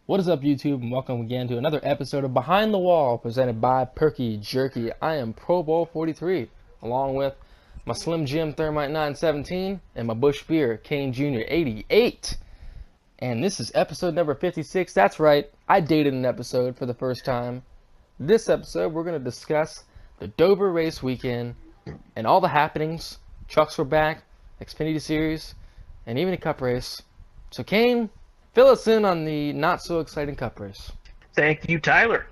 What is up, YouTube, and welcome again to another episode of Behind the Wall, presented by Perky Jerky. I am Pro Bowl 43, along with my Slim Jim Thermite 917 and my Bush Beer Kane Jr. 88. And this is episode number 56. That's right, I dated an episode for the first time. This episode, we're going to discuss the Dover race weekend and all the happenings. Trucks were back, Xfinity Series, and even a cup race. So, Kane, fill us in on the not-so-exciting cup race. Thank you, Tyler.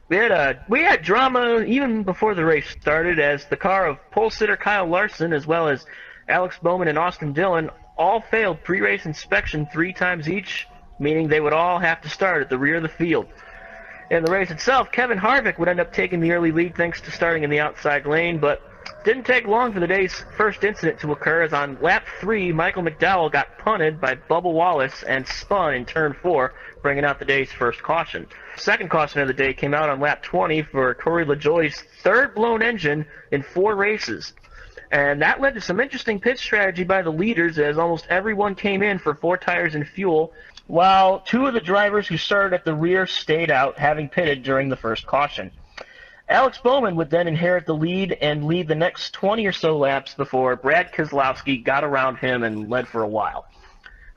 We had drama even before the race started, as the car of pole sitter Kyle Larson as well as Alex Bowman and Austin Dillon all failed pre-race inspection 3 times each, meaning they would all have to start at the rear of the field. In the race itself, Kevin Harvick would end up taking the early lead thanks to starting in the outside lane, but didn't take long for the day's first incident to occur, as on lap 3, Michael McDowell got punted by Bubba Wallace and spun in turn 4, bringing out the day's first caution. Second caution of the day came out on lap 20 for Corey LaJoie's third blown engine in 4 races. And that led to some interesting pit strategy by the leaders, as almost everyone came in for 4 tires and fuel, while 2 of the drivers who started at the rear stayed out, having pitted during the first caution. Alex Bowman would then inherit the lead and lead the next 20 or so laps before Brad Keselowski got around him and led for a while.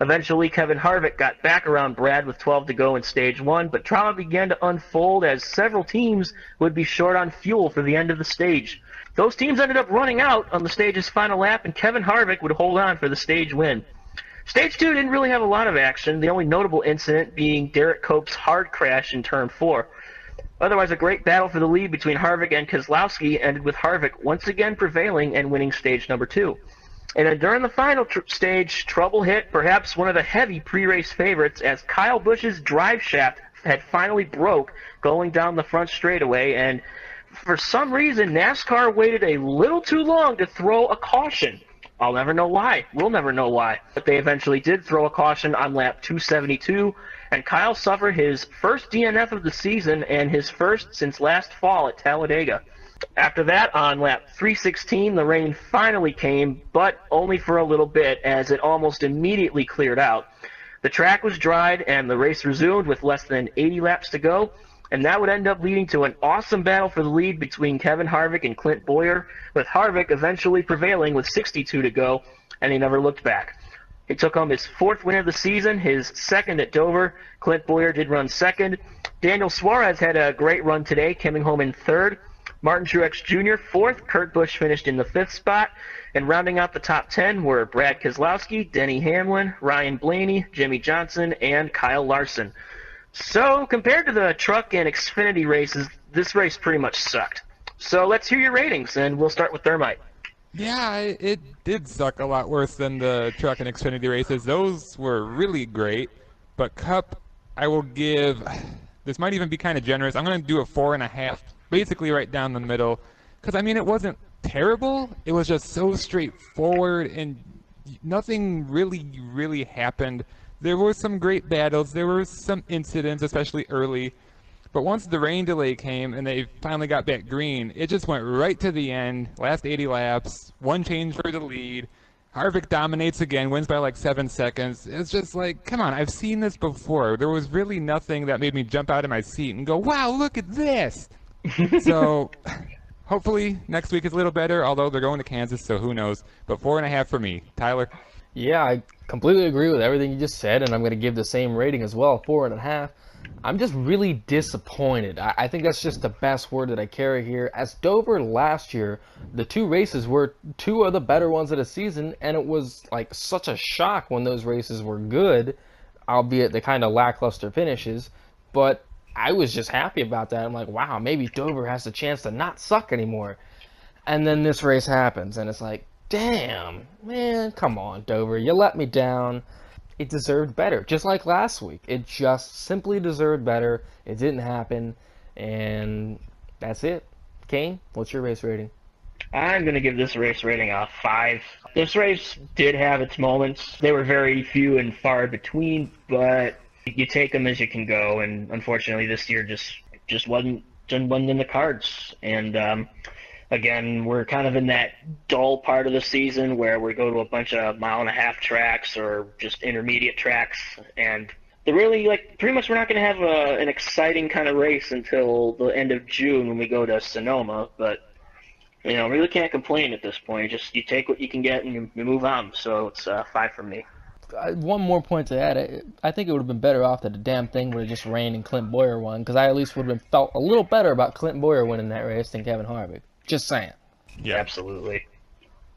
Eventually, Kevin Harvick got back around Brad with 12 to go in stage 1, but drama began to unfold as several teams would be short on fuel for the end of the stage. Those teams ended up running out on the stage's final lap, and Kevin Harvick would hold on for the stage win. Stage 2 didn't really have a lot of action, the only notable incident being Derek Cope's hard crash in turn 4. Otherwise, a great battle for the lead between Harvick and Keselowski ended with Harvick once again prevailing and winning stage number 2. And then during the final stage, trouble hit perhaps one of the heavy pre-race favorites, as Kyle Busch's drive shaft had finally broke going down the front straightaway, and for some reason NASCAR waited a little too long to throw a caution. I'll never know why. We'll never know why. But they eventually did throw a caution on lap 272, and Kyle suffered his first DNF of the season and his first since last fall at Talladega. After that, on lap 316, the rain finally came, but only for a little bit, as it almost immediately cleared out. The track was dried, and the race resumed with less than 80 laps to go, and that would end up leading to an awesome battle for the lead between Kevin Harvick and Clint Bowyer, with Harvick eventually prevailing with 62 to go, and he never looked back. He took home his 4th win of the season, his 2nd at Dover. Clint Bowyer did run 2nd. Daniel Suarez had a great run today, coming home in 3rd. Martin Truex Jr. 4th. Kurt Busch finished in the 5th spot. And rounding out the top 10 were Brad Keselowski, Denny Hamlin, Ryan Blaney, Jimmy Johnson, and Kyle Larson. So, compared to the truck and Xfinity races, this race pretty much sucked. So let's hear your ratings, and we'll start with Thermite. Yeah, it did suck a lot worse than the truck and Xfinity races. Those were really great, but Cup, I will give, this might even be kind of generous, I'm going to do a 4.5, basically right down the middle, because, I mean, it wasn't terrible, it was just so straightforward, and nothing really happened. There were some great battles, there were some incidents, especially early, but once the rain delay came and they finally got back green, it just went right to the end, last 80 laps, 1 change for the lead. Harvick dominates again, wins by like 7 seconds. It's just like, come on, I've seen this before. There was really nothing that made me jump out of my seat and go, wow, look at this. So hopefully next week is a little better, although they're going to Kansas, so who knows. But 4.5 for me. Tyler? Yeah, I completely agree with everything you just said, and I'm going to give the same rating as well, 4.5. I'm just really disappointed. I think that's just the best word that I carry here. As Dover last year, the 2 races were 2 of the better ones of the season, and it was like such a shock when those races were good, albeit the kind of lackluster finishes. But I was just happy about that. I'm like, wow, maybe Dover has a chance to not suck anymore. And then this race happens, and it's like, damn, man, come on, Dover, you let me down. It deserved better, just like last week. It just simply deserved better. It didn't happen, and that's it. Kane, what's your race rating? I'm going to give this race rating a 5. This race did have its moments. They were very few and far between, but you take them as you can go, and unfortunately this year just wasn't in the cards. And again, we're kind of in that dull part of the season where we go to a bunch of 1.5-mile tracks or just intermediate tracks, and really, like, pretty much we're not going to have an exciting kind of race until the end of June when we go to Sonoma. But really can't complain at this point. Just you take what you can get and you move on. So it's 5 from me. One more point to add. I think it would have been better off that the damn thing would have just rained and Clint Boyer won, because I at least would have felt a little better about Clint Boyer winning that race than Kevin Harvick. Just saying. Yeah, absolutely.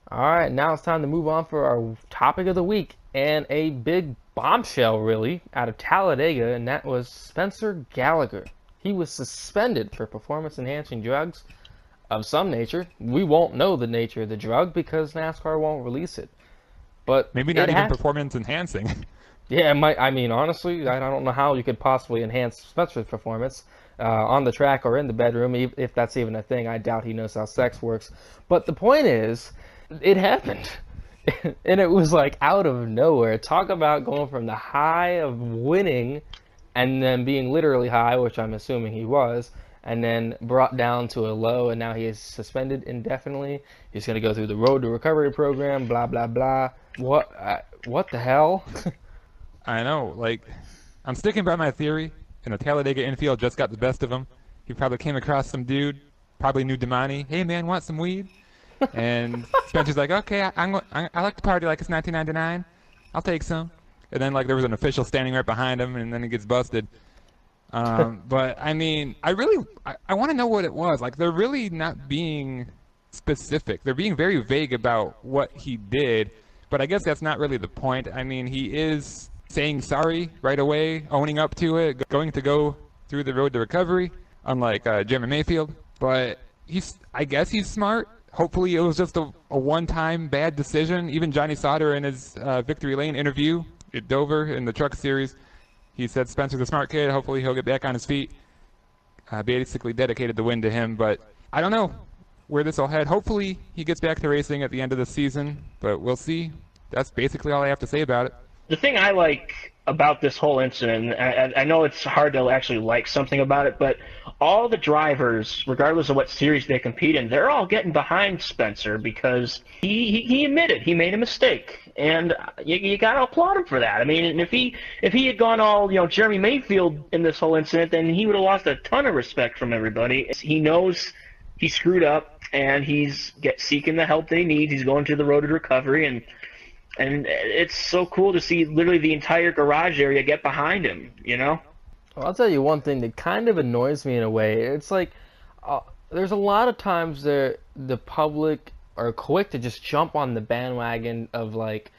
All right, now it's time to move on for our topic of the week, and a big bombshell, really, out of Talladega, and that was Spencer Gallagher. He was suspended for performance-enhancing drugs of some nature. We won't know the nature of the drug because NASCAR won't release it. But maybe not even performance enhancing. Yeah, it might. I mean, honestly, I don't know how you could possibly enhance Spencer's performance on the track or in the bedroom, if that's even a thing. I doubt he knows how sex works. But the point is, it happened. And it was like out of nowhere. Talk about going from the high of winning and then being literally high, which I'm assuming he was, and then brought down to a low, and now he is suspended indefinitely. He's going to go through the road to recovery program, blah, blah, blah. What the hell? I know, like, I'm sticking by my theory, and the Talladega infield just got the best of him. He probably came across some dude, probably knew Damani. Hey, man, want some weed? And Spencer's like, okay, I like to party like it's 1999. I'll take some. And then, like, there was an official standing right behind him, and then he gets busted. But, I mean, I want to know what it was. Like, they're really not being specific. They're being very vague about what he did, but I guess that's not really the point. I mean, he is saying sorry right away, owning up to it, going to go through the road to recovery, unlike Jeremy Mayfield. But I guess he's smart. Hopefully it was just a one-time bad decision. Even Johnny Sauter in his Victory Lane interview at Dover in the Truck Series, he said Spencer's a smart kid. Hopefully he'll get back on his feet. Basically dedicated the win to him, but I don't know where this will head. Hopefully he gets back to racing at the end of the season, but we'll see. That's basically all I have to say about it. The thing I like about this whole incident, I know it's hard to actually like something about it, but all the drivers, regardless of what series they compete in, they're all getting behind Spencer because he admitted he made a mistake, and you got to applaud him for that. I mean, and if he had gone all Jeremy Mayfield in this whole incident, then he would have lost a ton of respect from everybody. He knows he screwed up, and he's seeking the help that he needs. He's going to the road to recovery, and it's so cool to see literally the entire garage area get behind him, Well, I'll tell you one thing that kind of annoys me in a way. It's like there's a lot of times the public are quick to just jump on the bandwagon of like,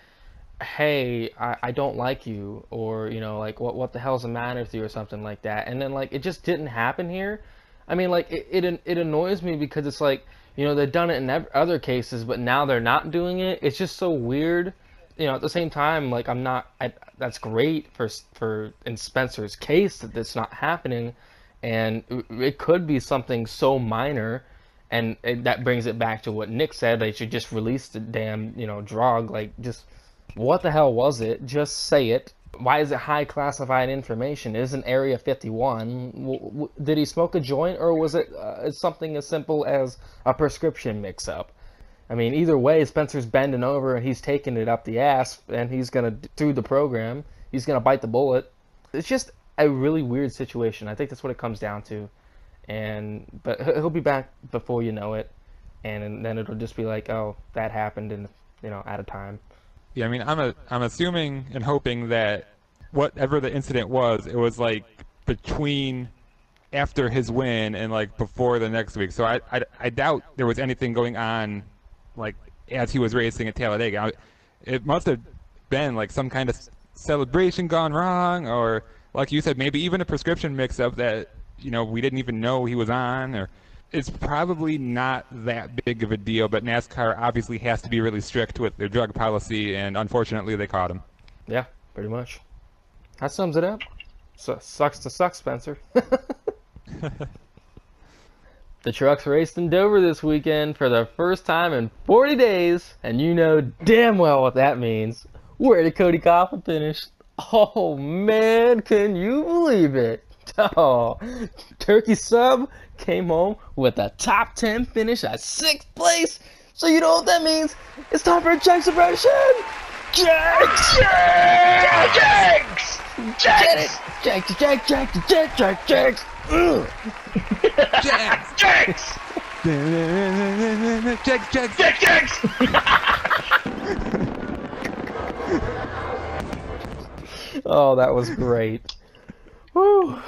hey, I don't like you, or like what the hell's the matter with you, or something like that. And then like it just didn't happen here. I mean, like it annoys me because it's like they've done it in other cases, but now they're not doing it. It's just so weird. At the same time, like that's great for in Spencer's case that it's not happening, and it could be something so minor, and that brings it back to what Nick said. They should just release the damn drug. Like, just what the hell was it? Just say it. Why is it high classified information? It isn't Area 51. Did he smoke a joint, or was it something as simple as a prescription mix-up? I mean, either way, Spencer's bending over and he's taking it up the ass, and he's going to do the program. He's going to bite the bullet. It's just a really weird situation. I think that's what it comes down to. But he'll be back before you know it, and then it'll just be like, oh, that happened, and at a time. Yeah, I mean, I'm assuming and hoping that whatever the incident was, it was like between after his win and like before the next week. So I doubt there was anything going on like as he was racing at Talladega. It must have been like some kind of celebration gone wrong, or like you said, maybe even a prescription mix-up that we didn't even know he was on, or it's probably not that big of a deal, but NASCAR obviously has to be really strict with their drug policy, and unfortunately they caught him. Yeah, pretty much. That sums it up. Sucks to suck, Spencer. The trucks raced in Dover this weekend for the first time in 40 days, and you know damn well what that means. Where did Cody Coughlin finish? Oh man, can you believe it? Oh, Turkey Sub came home with a top 10 finish at 6th place. So you know what that means? It's time for a check celebration! Jenks! Jenks! Get it! Jags! Jags! Ugh. Jags! Jags! Jags! Jags! Oh, that was great. Woo.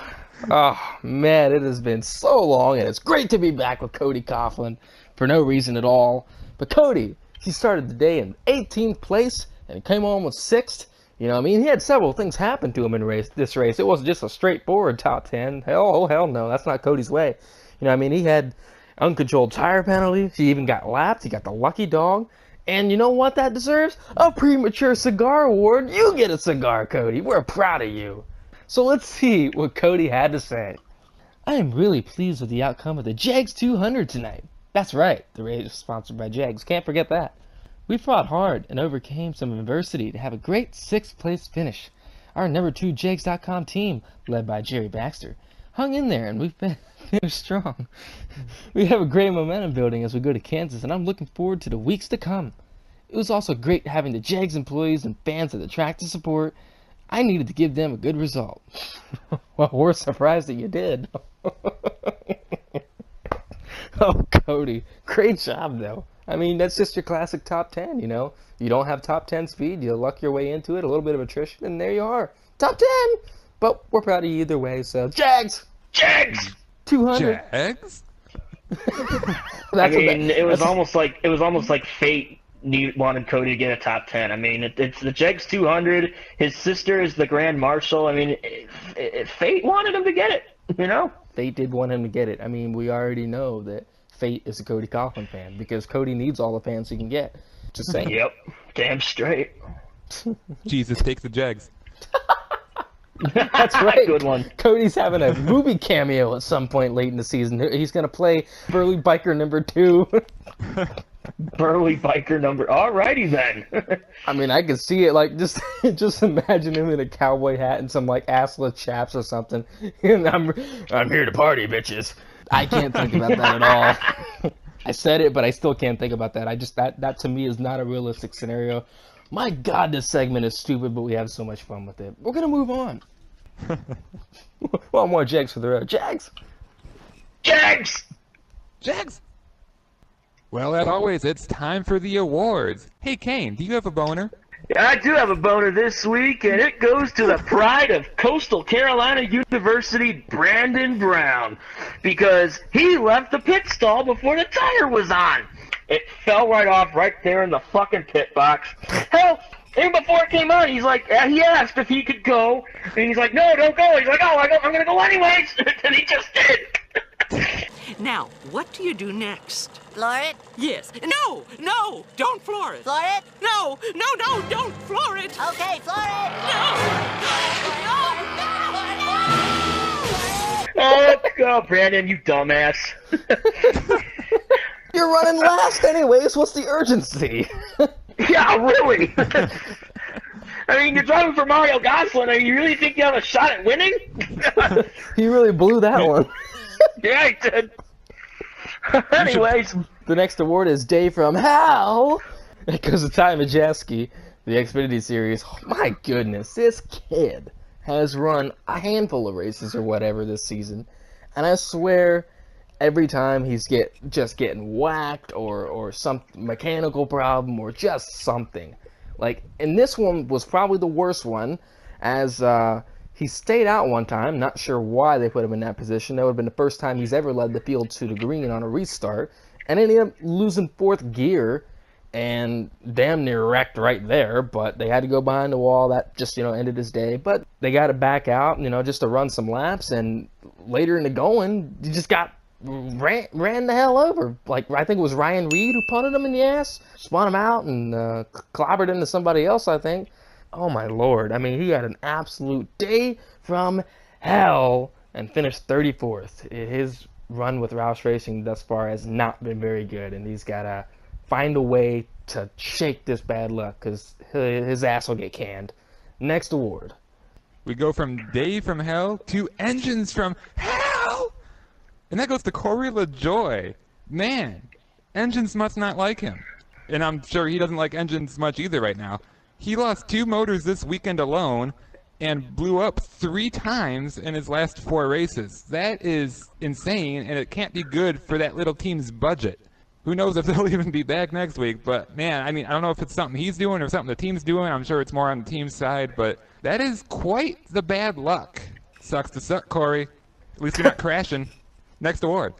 Oh, man, it has been so long, and it's great to be back with Cody Coughlin for no reason at all. But Cody, he started the day in 18th place and came home with 6th. You know, I mean, he had several things happen to him in this race. It wasn't just a straightforward top 10. Hell no, that's not Cody's way. You know, I mean, he had uncontrolled tire penalties. He even got lapped. He got the lucky dog. And you know what that deserves? A premature cigar award. You get a cigar, Cody. We're proud of you. So let's see what Cody had to say. I am really pleased with the outcome of the Jags 200 tonight. That's right, the race is sponsored by Jags. Can't forget that. We fought hard and overcame some adversity to have a great 6th place finish. Our number 2 Jags.com team, led by Jerry Baxter, hung in there and we've been finished strong. We have a great momentum building as we go to Kansas, and I'm looking forward to the weeks to come. It was also great having the Jags employees and fans at the track to support. I needed to give them a good result. Well, we're surprised that you did. Oh, Cody, great job, though. I mean, that's just your classic top 10, you know? You don't have top 10 speed, you luck your way into it, a little bit of attrition, and there you are. Top 10! But we're proud of you either way, so Jags! Jags! 200. Jags? I mean, it was almost like fate wanted Cody to get a top 10. I mean, it's the Jags 200. His sister is the Grand Marshal. I mean, fate wanted him to get it, you know? Fate did want him to get it. I mean, we already know that Fate is a Cody Coughlin fan because Cody needs all the fans he can get. Just saying. Yep, damn straight. Jesus takes the Jags. That's right. Good one. Cody's having a movie cameo at some point late in the season. He's going to play Burly Biker number 2. Burly Biker number. Alrighty then. I mean, I can see it. Like, just imagine him in a cowboy hat and some like assless chaps or something. And I'm here to party, bitches. I can't think about that at all. I said it, but I still can't think about that. That to me is not a realistic scenario. My God, this segment is stupid, but we have so much fun with it. We're gonna move on. Well, more Jags for the road. Jags. Jags. Jags! Well, as always, it's time for the awards. Hey, Kane, do you have a boner? I do have a boner this week, and it goes to the pride of Coastal Carolina University, Brandon Brown, because he left the pit stall before the tire was on. It fell right off right there in the fucking pit box. Hell, even before it came on, he's like, he asked if he could go, and he's like, no, don't go. He's like, oh, I'm going to go anyways, and he just did. Now, what do you do next? Floor it? Yes. No, don't floor it. Floor it? No, don't floor it. Okay, floor it! Oh, Brandon, you dumbass. You're running last anyways. What's the urgency? Yeah, really. I mean, you're driving for Mario Gosling. I mean, you really think you have a shot at winning? He really blew that one. Yeah, he did. Anyways. The next award is Day from Hell. It goes to Ty Majeski, the Xfinity Series. My goodness, this kid has run a handful of races or whatever this season, and I swear every time he's just getting whacked or some mechanical problem or just something. Like, and this one was probably the worst one, as he stayed out one time. Not sure why they put him in that position. That would have been the first time he's ever led the field to the green on a restart, and ended up losing 4th gear and damn near wrecked right there. But they had to go behind the wall. That just, ended his day. But they got it back out, just to run some laps, and later in the going, he just got ran the hell over. Like, I think it was Ryan Reed who punted him in the ass, spun him out, and clobbered into somebody else, I think. Oh my lord. I mean, he had an absolute day from hell and finished 34th. His run with Roush Racing thus far has not been very good, and he's got to find a way to shake this bad luck, because his ass will get canned. Next award. We go from Day from Hell to Engines from Hell! And that goes to Corey LaJoy. Man, Engines must not like him. And I'm sure he doesn't like Engines much either right now. He lost 2 motors this weekend alone, and blew up 3 times in his last 4 races. That is insane, and it can't be good for that little team's budget. Who knows if they'll even be back next week, but man, I mean, I don't know if it's something he's doing or something the team's doing. I'm sure it's more on the team's side, but that is quite the bad luck. Sucks to suck, Corey. At least you're not crashing. Next award.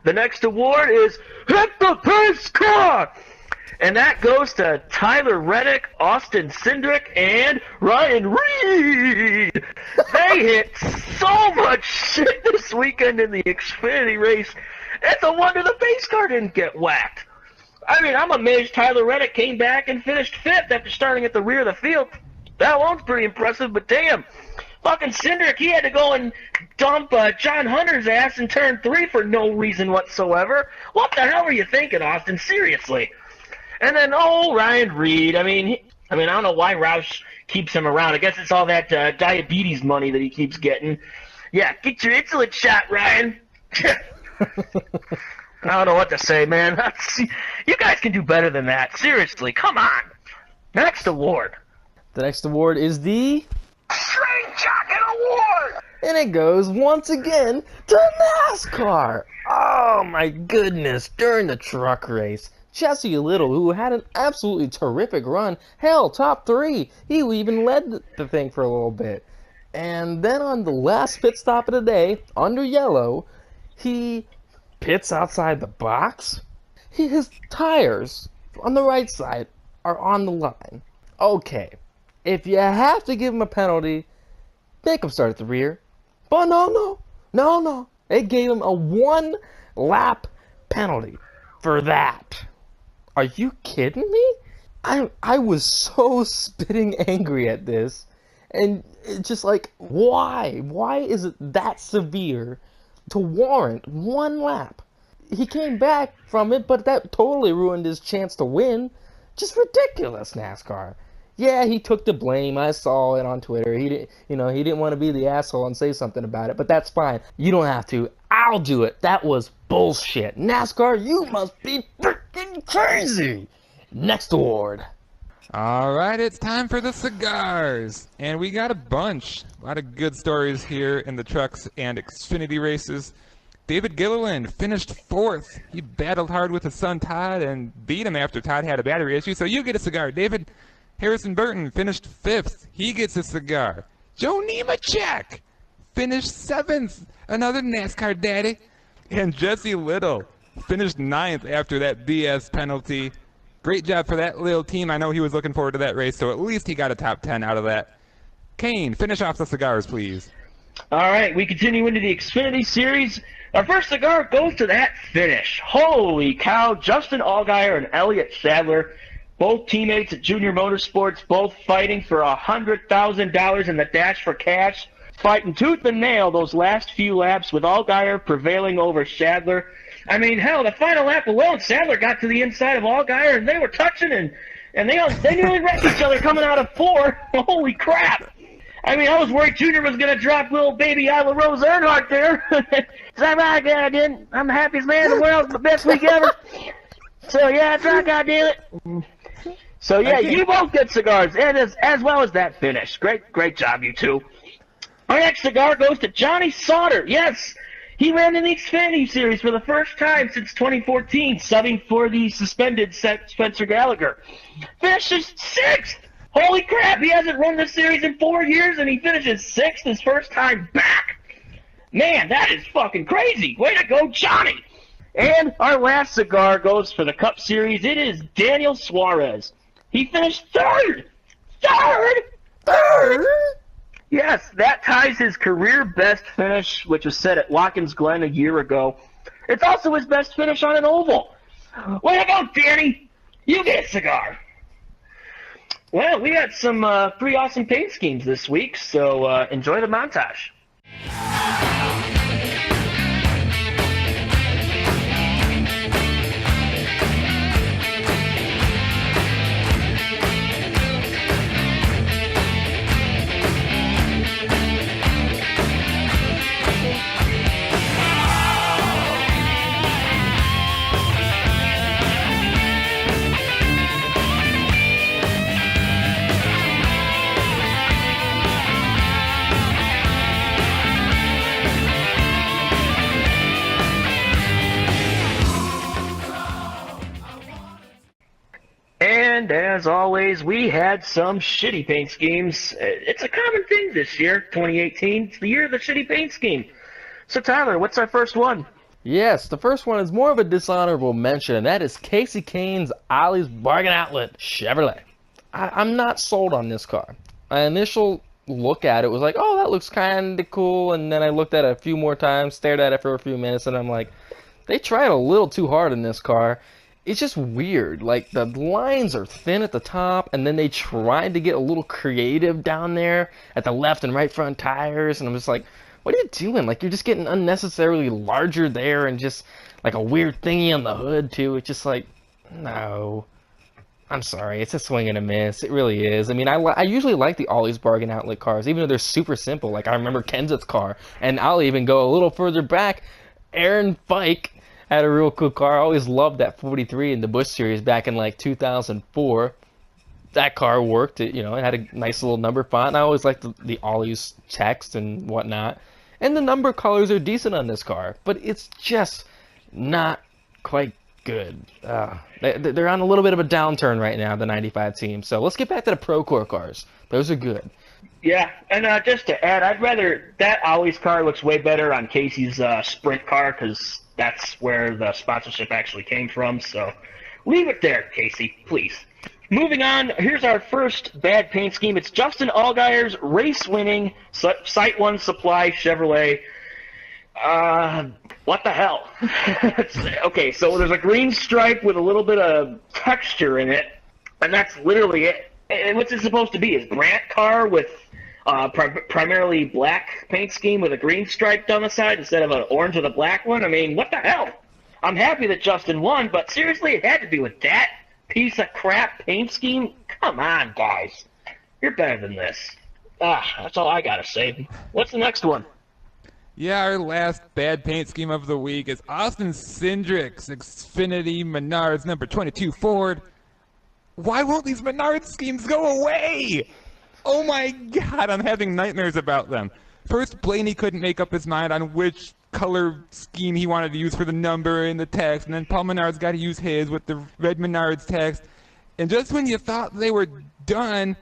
The next award is Hit the Pace Car! And that goes to Tyler Reddick, Austin Cindric, and Ryan Reed. They hit so much shit this weekend in the Xfinity race. It's a wonder the pace car didn't get whacked. I mean, I'm amazed Tyler Reddick came back and finished 5th after starting at the rear of the field. That one's pretty impressive, but damn. Fucking Cindric, he had to go and dump John Hunter's ass in turn 3 for no reason whatsoever. What the hell were you thinking, Austin? Seriously. And then, Ryan Reed. I mean, I don't know why Roush keeps him around. I guess it's all that diabetes money that he keeps getting. Yeah, get your insulin shot, Ryan. I don't know what to say, man. You guys can do better than that. Seriously, come on. Next award. The next award is the Train Jockey Award! And it goes once again to NASCAR. Oh my goodness, during the truck race, Jesse Little, who had an absolutely terrific run, hell, top 3. He even led the thing for a little bit. And then on the last pit stop of the day, under yellow, he pits outside the box. His tires on the right side are on the line. Okay, if you have to give him a penalty, make him start at the rear. But no. They gave him a 1-lap penalty for that. Are you kidding me? I was so spitting angry at this. And it's just like, why? Why is it that severe to warrant 1 lap? He came back from it, but that totally ruined his chance to win. Just ridiculous, NASCAR. Yeah, he took the blame. I saw it on Twitter. He didn't want to be the asshole and say something about it, but that's fine. You don't have to. I'll do it. That was bullshit. NASCAR, you must be freaking crazy. Next award. All right, it's time for the cigars. And we got a bunch. A lot of good stories here in the trucks and Xfinity races. David Gilliland finished 4th. He battled hard with his son Todd and beat him after Todd had a battery issue, so you get a cigar, David. Harrison Burton finished 5th. He gets a cigar. Joe Nemechek finished 7th. Another NASCAR daddy. And Jesse Little finished 9th after that BS penalty. Great job for that little team. I know he was looking forward to that race, so at least he got a top 10 out of that. Kane, finish off the cigars, please. All right, we continue into the Xfinity Series. Our first cigar goes to that finish. Holy cow, Justin Allgaier and Elliott Sadler, both teammates at Junior Motorsports, both fighting for $100,000 in the dash for cash, fighting tooth and nail those last few laps with Allgaier prevailing over Sadler. I mean, hell, the final lap alone, Sadler got to the inside of Allgaier, and they were touching, and they nearly wrecked each other coming out of 4. Holy crap! I mean, I was worried Junior was going to drop little baby Isla Rose Earnhardt there. I didn't. I'm the happiest man in the world. The best week ever. So, yeah, that's right, goddammit. So, yeah, you both get cigars, and as well as that finish. Great job, you two. Our next cigar goes to Johnny Sauter. Yes, he ran in the Xfinity Series for the first time since 2014, subbing for the suspended Spencer Gallagher. Finishes 6th. Holy crap, he hasn't run this series in 4 years, and he finishes 6th his first time back. Man, that is fucking crazy. Way to go, Johnny. And our last cigar goes for the Cup Series. It is Daniel Suarez. He finished 3rd. 3rd? Yes, that ties his career best finish, which was set at Watkins Glen a year ago. It's also his best finish on an oval. Way to go, Danny. You get a cigar. Well, we got some pretty awesome paint schemes this week, so enjoy the montage. as always, we had some shitty paint schemes. It's a common thing this year, 2018. It's the year of the shitty paint scheme. So, Tyler, what's our first one? Yes, the first one is more of a dishonorable mention, and that is Casey Kane's Ollie's Bargain Outlet Chevrolet. I'm not sold on this car. My initial look at it was like, oh, that looks kind of cool, and then I looked at it a few more times, stared at it for a few minutes, and I'm like, they tried a little too hard in this car. It's just weird. Like, the lines are thin at the top, and then they tried to get a little creative down there at the left and right front tires, and I'm just like, what are you doing? Like, you're just getting unnecessarily larger there, and just like a weird thingy on the hood too. It's just like, no. I'm sorry, it's a swing and a miss. It really is. I mean, I usually like the Ollie's Bargain Outlet cars, even though they're super simple. Like, I remember Kenseth's car, and I'll even go a little further back. Aaron Fike had a real cool car. I always loved that 43 in the Busch Series back in like 2004. That car worked. It had a nice little number font. And I always liked the Ollie's text and whatnot. And the number colors are decent on this car, but it's just not quite good. They're on a little bit of a downturn right now, the 95 team. So let's get back to the Procore cars. Those are good. Yeah, and just to add, I'd rather that Ollie's car looks way better on Casey's Sprint car, because that's where the sponsorship actually came from. So leave it there, Casey, please. Moving on, here's our first bad paint scheme. It's Justin Allgaier's race-winning Site 1 Supply Chevrolet. What the hell? Okay, so there's a green stripe with a little bit of texture in it, and that's literally it. And what's it supposed to be? Is Brant car with primarily black paint scheme with a green stripe down the side instead of an orange with a black one? I mean, what the hell? I'm happy that Justin won, but seriously, it had to be with that piece of crap paint scheme? Come on, guys. You're better than this. That's all I gotta say. What's the next one? Yeah, our last bad paint scheme of the week is Austin Cindric's Xfinity Menards number 22 Ford. Why won't these Menards schemes go away? Oh my god, I'm having nightmares about them. First, Blaney couldn't make up his mind on which color scheme he wanted to use for the number and the text, and then Paul Menard's got to use his with the red Menards text. And just when you thought they were done,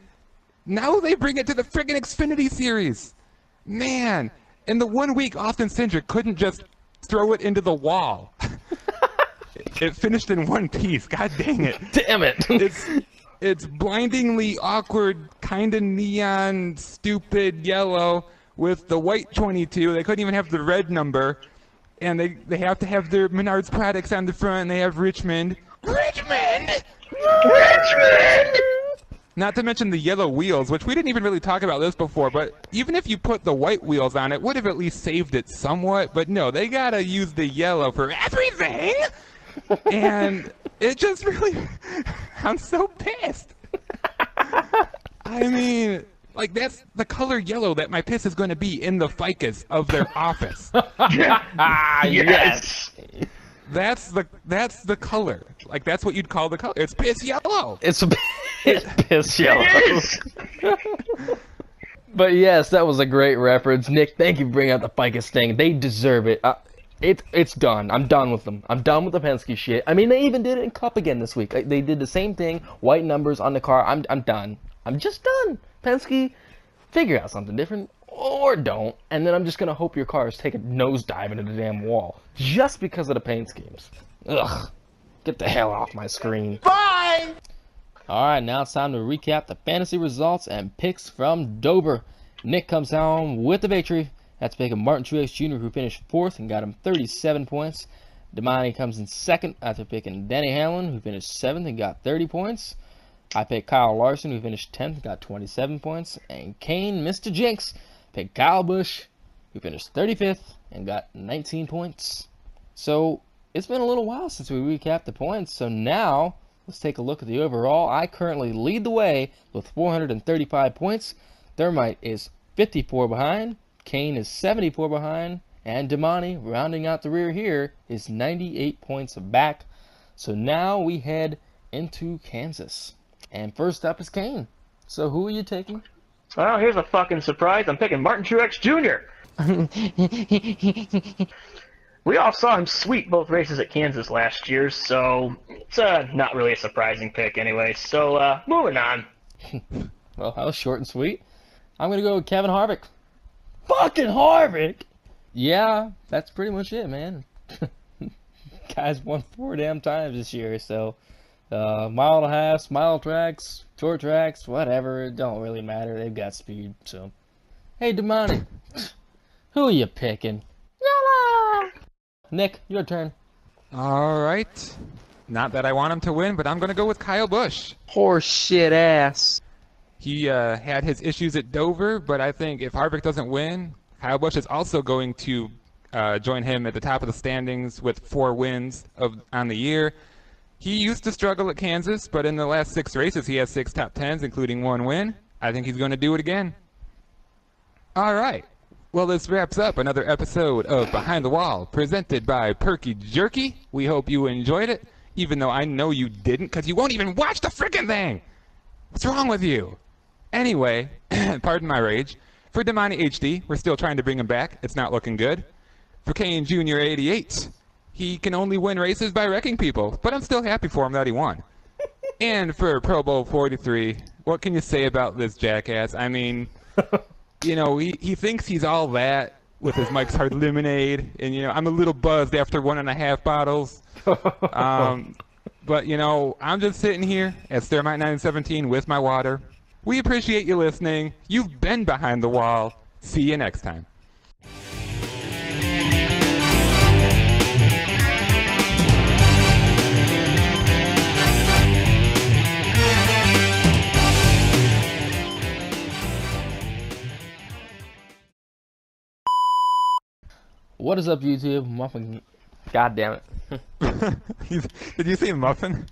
now they bring it to the friggin' Xfinity series. Man, in the 1 week, Austin Cindric couldn't just throw it into the wall. It finished in one piece. God dang it. Damn it. It's blindingly awkward, kind of neon, stupid yellow with the white 22. They couldn't even have the red number. And they have to have their Menards products on the front, and they have Richmond. Richmond! Richmond! Not to mention the yellow wheels, which we didn't even really talk about this before, but even if you put the white wheels on it, would have at least saved it somewhat. But no, they gotta use the yellow for everything! And it just really... I'm so pissed. I mean, like, that's the color yellow that my piss is going to be in the ficus of their office. Yes. That's the color. Like, that's what you'd call the color. It's piss yellow. It's piss yellow. It is. But yes, that was a great reference. Nick, thank you for bringing out the ficus thing. They deserve it. It's done. I'm done with them. I'm done with the Penske shit. I mean, they even did it in Cup again this week. They did the same thing. White numbers on the car. I'm done. I'm just done. Penske, figure out something different. Or don't. And then I'm just going to hope your cars take a nosedive into the damn wall. Just because of the paint schemes. Ugh. Get the hell off my screen. Bye! Alright, now it's time to recap the fantasy results and picks from Dover. Nick comes home with the victory. That's picking Martin Truex Jr., who finished 4th and got him 37 points. Damani comes in 2nd after picking Denny Hamlin, who finished 7th and got 30 points. I picked Kyle Larson, who finished 10th and got 27 points. And Kane, Mr. Jinx, picked Kyle Busch, who finished 35th and got 19 points. So, it's been a little while since we recapped the points, so now let's take a look at the overall. I currently lead the way with 435 points. Thermite is 54 behind. Kane is 74 behind. And Damani, rounding out the rear here, is 98 points back. So now we head into Kansas. And first up is Kane. So who are you taking? Well, here's a fucking surprise. I'm picking Martin Truex Jr. We all saw him sweep both races at Kansas last year, so it's not really a surprising pick anyway. So moving on. Well, that was short and sweet. I'm gonna go with Kevin Harvick. Fucking Harvick! Yeah, that's pretty much it, man. Guys won 4 damn times this year, so mile and a half, mile tracks, short tracks, whatever, it don't really matter. They've got speed, so. Hey, Damani, who are you picking? Yalla! Nick, your turn. All right. Not that I want him to win, but I'm going to go with Kyle Busch. Horse shit ass. He had his issues at Dover, but I think if Harvick doesn't win, Kyle Busch is also going to join him at the top of the standings with 4 wins on the year. He used to struggle at Kansas, but in the last 6 races, he has 6 top 10s, including 1 win. I think he's going to do it again. All right. Well, this wraps up another episode of Behind the Wall, presented by Perky Jerky. We hope you enjoyed it, even though I know you didn't, because you won't even watch the frickin' thing. What's wrong with you? Anyway, pardon my rage. For Damani HD, we're still trying to bring him back. It's not looking good. For Kane Jr. 88, he can only win races by wrecking people, but I'm still happy for him that he won. And for Pro Bowl 43, what can you say about this jackass? I mean, you know, he thinks he's all that with his Mike's Hard Lemonade, and, you know, I'm a little buzzed after 1.5 bottles. But, you know, I'm just sitting here at Stairmite 917 with my water. We appreciate you listening. You've been Behind the Wall. See you next time. What is up, YouTube? Muffin. God damn it. Did you say muffin?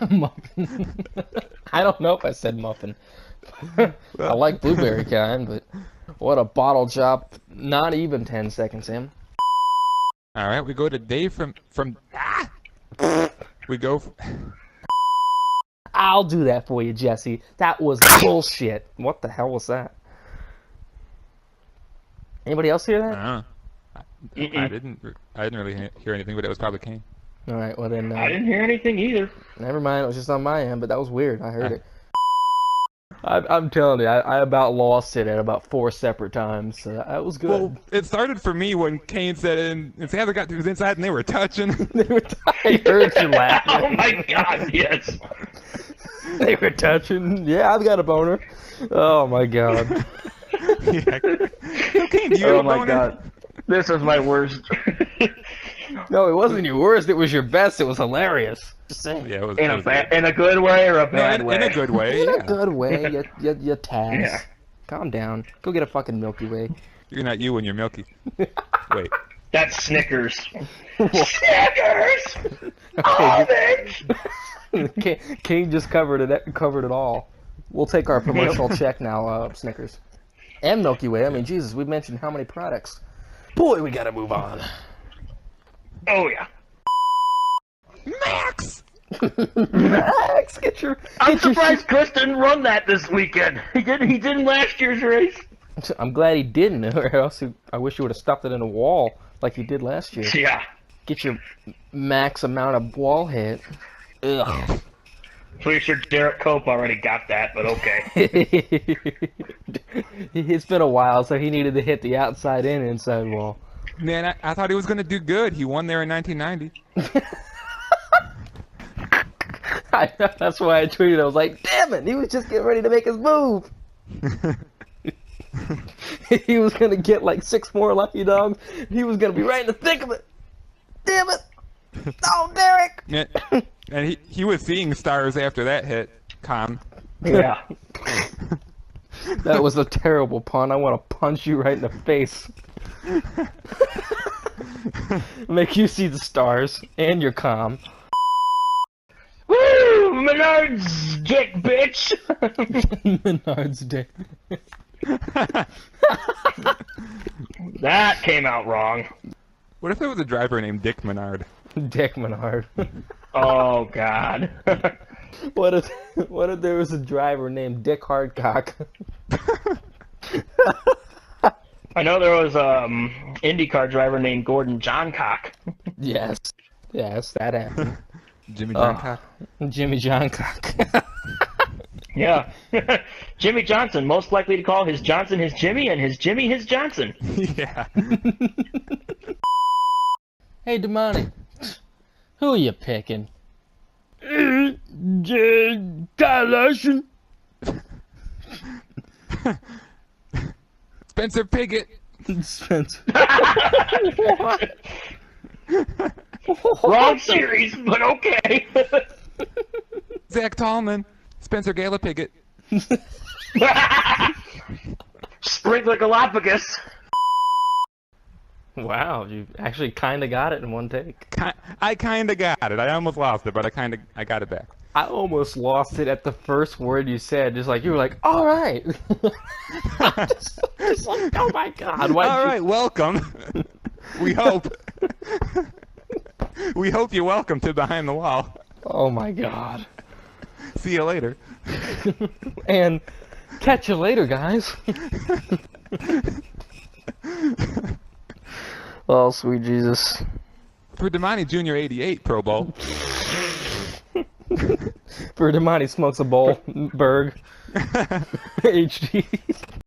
Muffin. I don't know if I said muffin. I like blueberry kind, but what a bottle chop. Not even 10 seconds in. All right, we go to Dave from we go. I'll do that for you, Jesse. That was bullshit. What the hell was that? Anybody else hear that? I didn't really hear anything, but it was probably Kane. All right, well then. I didn't hear anything either. Never mind. It was just on my end, but that was weird. I heard it. I'm telling you, I about lost it at about 4 separate times. So that was good. Well, it started for me when Kane said, and Sandler got to his inside and they were touching. I heard you laughing. Oh my God, yes. They were touching. Yeah, I've got a boner. Oh my God. Yeah. Kane, do you have a Oh my boner? God. This is my worst. No, it wasn't your worst. It was your best. It was hilarious. Just saying. Yeah, it was, In a good way or a bad way? in a good way. In Yeah. a good way, you Taz. Yeah. Calm down. Go get a fucking Milky Way. You're not you when you're Milky. Wait. That's Snickers. Snickers! Almonds! King just covered it all. We'll take our promotional check now, Snickers. And Milky Way. I mean, Jesus, we've mentioned how many products. Boy, we gotta move on. Oh yeah. Max! Max, I'm surprised Chris didn't run that this weekend. He didn't last year's race. I'm glad he didn't, or else I wish he would have stuffed it in a wall like he did last year. Yeah. Get your max amount of wall hit. Ugh. Pretty sure Derek Cope already got that, but okay. It's been a while, so he needed to hit the outside and inside wall. Man, I thought he was going to do good. He won there in 1990. That's why I tweeted. I was like, damn it, he was just getting ready to make his move. He was going to get like 6 more lucky dogs. He was going to be right in the thick of it. Damn it. Oh, Derek. And he was seeing stars after that hit, Calm. Yeah. That was a terrible pun. I want to punch you right in the face. Make you see the stars and your calm. Woo! Menard's dick, bitch! Menard's dick. That came out wrong. What if there was a driver named Dick Menard? Dick Menard. Oh God. What if there was a driver named Dick Hardcock? I know there was IndyCar driver named Gordon Johncock. Yes. Yes, that happened. Jimmy Johncock. Jimmy Johncock. Yeah. Jimmy Johnson, most likely to call his Johnson his Jimmy and his Jimmy his Johnson. Yeah. Hey, Damani. Who are you picking? Kyle Larson. Spencer Piggott. Spencer. Wrong series, but okay. Zach Tallman. Spencer Gala Piggott. Sprinkler Galapagos. Wow, you actually kind of got it in one take. I kind of got it. I almost lost it, but I got it back. I almost lost it at the first word you said. Just like you were like, "All right." just like, oh my god! All right, welcome. We hope. We hope you're welcome to Behind the Wall. Oh my god! See you later. And catch you later, guys. Oh, sweet Jesus. For Damani Jr. 88 Pro Bowl. For Damani smokes a bowl, Berg. HD.